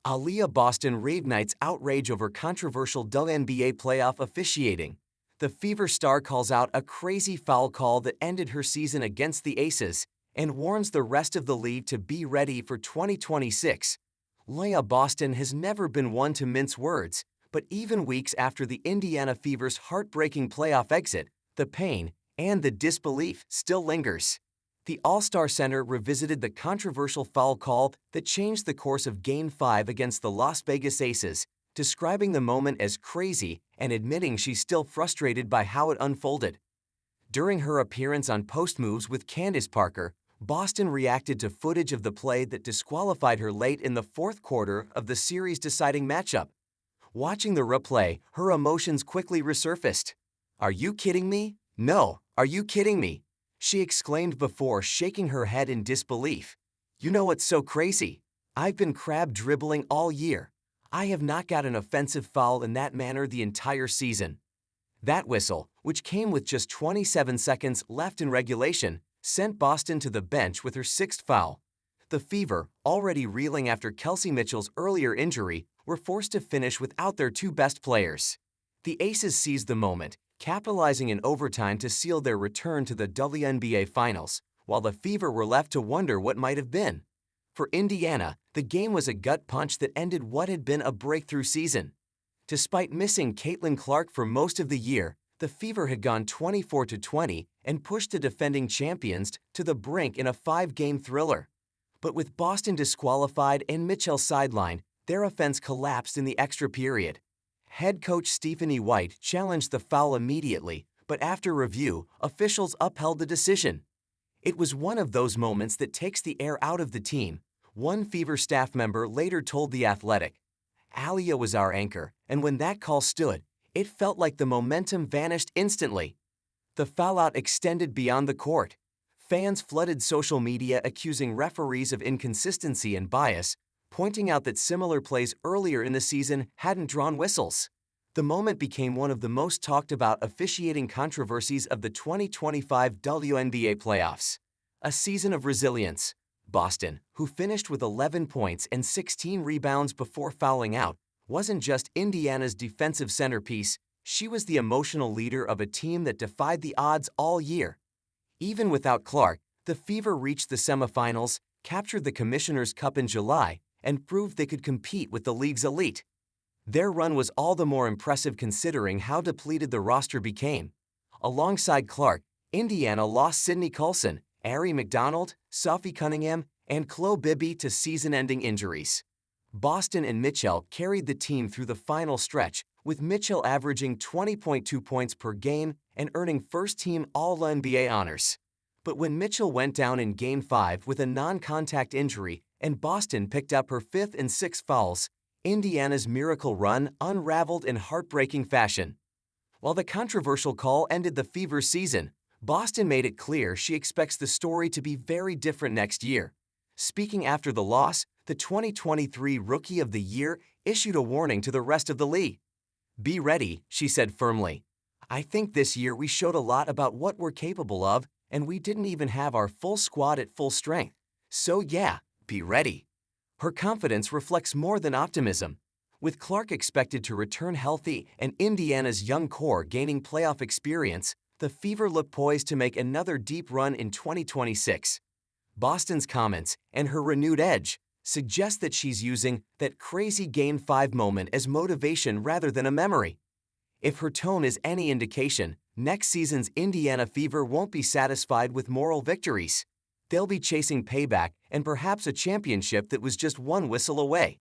Aliyah Boston reignites outrage over controversial WNBA playoff officiating. The Fever star calls out a crazy foul call that ended her season against the Aces and warns the rest of the league to be ready for 2026. Aliyah Boston has never been one to mince words, but even weeks after the Indiana Fever's heartbreaking playoff exit, the pain and the disbelief still lingers. The All-Star Center revisited the controversial foul call that changed the course of Game 5 against the Las Vegas Aces, describing the moment as crazy and admitting she's still frustrated by how it unfolded. During her appearance on Post Moves with Candace Parker, Boston reacted to footage of the play that disqualified her late in the fourth quarter of the series-deciding matchup. Watching the replay, her emotions quickly resurfaced. "Are you kidding me? No, are you kidding me?" she exclaimed before shaking her head in disbelief. "You know what's so crazy? I've been crab dribbling all year. I have not got an offensive foul in that manner the entire season." That whistle, which came with just 27 seconds left in regulation, sent Boston to the bench with her sixth foul. The Fever, already reeling after Kelsey Mitchell's earlier injury, were forced to finish without their two best players. The Aces seized the moment, capitalizing in overtime to seal their return to the WNBA Finals, while the Fever were left to wonder what might have been. For Indiana, the game was a gut punch that ended what had been a breakthrough season. Despite missing Caitlin Clark for most of the year, the Fever had gone 24-20 and pushed the defending champions to the brink in a 5-game thriller. But with Boston disqualified and Mitchell sidelined, their offense collapsed in the extra period. Head coach Stephanie White challenged the foul immediately, but after review, officials upheld the decision. "It was one of those moments that takes the air out of the team," one Fever staff member later told The Athletic. "Aliyah was our anchor, and when that call stood, it felt like the momentum vanished instantly." The foul-out extended beyond the court. Fans flooded social media accusing referees of inconsistency and bias, pointing out that similar plays earlier in the season hadn't drawn whistles. The moment became one of the most talked about officiating controversies of the 2025 WNBA playoffs. A season of resilience. Boston, who finished with 11 points and 16 rebounds before fouling out, wasn't just Indiana's defensive centerpiece, she was the emotional leader of a team that defied the odds all year. Even without Clark, the Fever reached the semifinals, captured the Commissioner's Cup in July, and proved they could compete with the league's elite. Their run was all the more impressive considering how depleted the roster became. Alongside Clark, Indiana lost Sydney Coulson, Ari McDonald, Sophie Cunningham, and Chloe Bibby to season-ending injuries. Boston and Mitchell carried the team through the final stretch, with Mitchell averaging 20.2 points per game and earning first-team All-NBA honors. But when Mitchell went down in Game 5 with a non-contact injury and Boston picked up her fifth and sixth fouls, Indiana's miracle run unraveled in heartbreaking fashion. While the controversial call ended the Fever's season, Boston made it clear she expects the story to be very different next year. Speaking after the loss, the 2023 Rookie of the Year issued a warning to the rest of the league. "Be ready," she said firmly. "I think this year we showed a lot about what we're capable of, and we didn't even have our full squad at full strength. So yeah, be ready." Her confidence reflects more than optimism. With Clark expected to return healthy and Indiana's young core gaining playoff experience, the Fever look poised to make another deep run in 2026. Boston's comments and her renewed edge suggest that she's using that crazy Game 5 moment as motivation rather than a memory. If her tone is any indication, next season's Indiana Fever won't be satisfied with moral victories. They'll be chasing payback and perhaps a championship that was just one whistle away.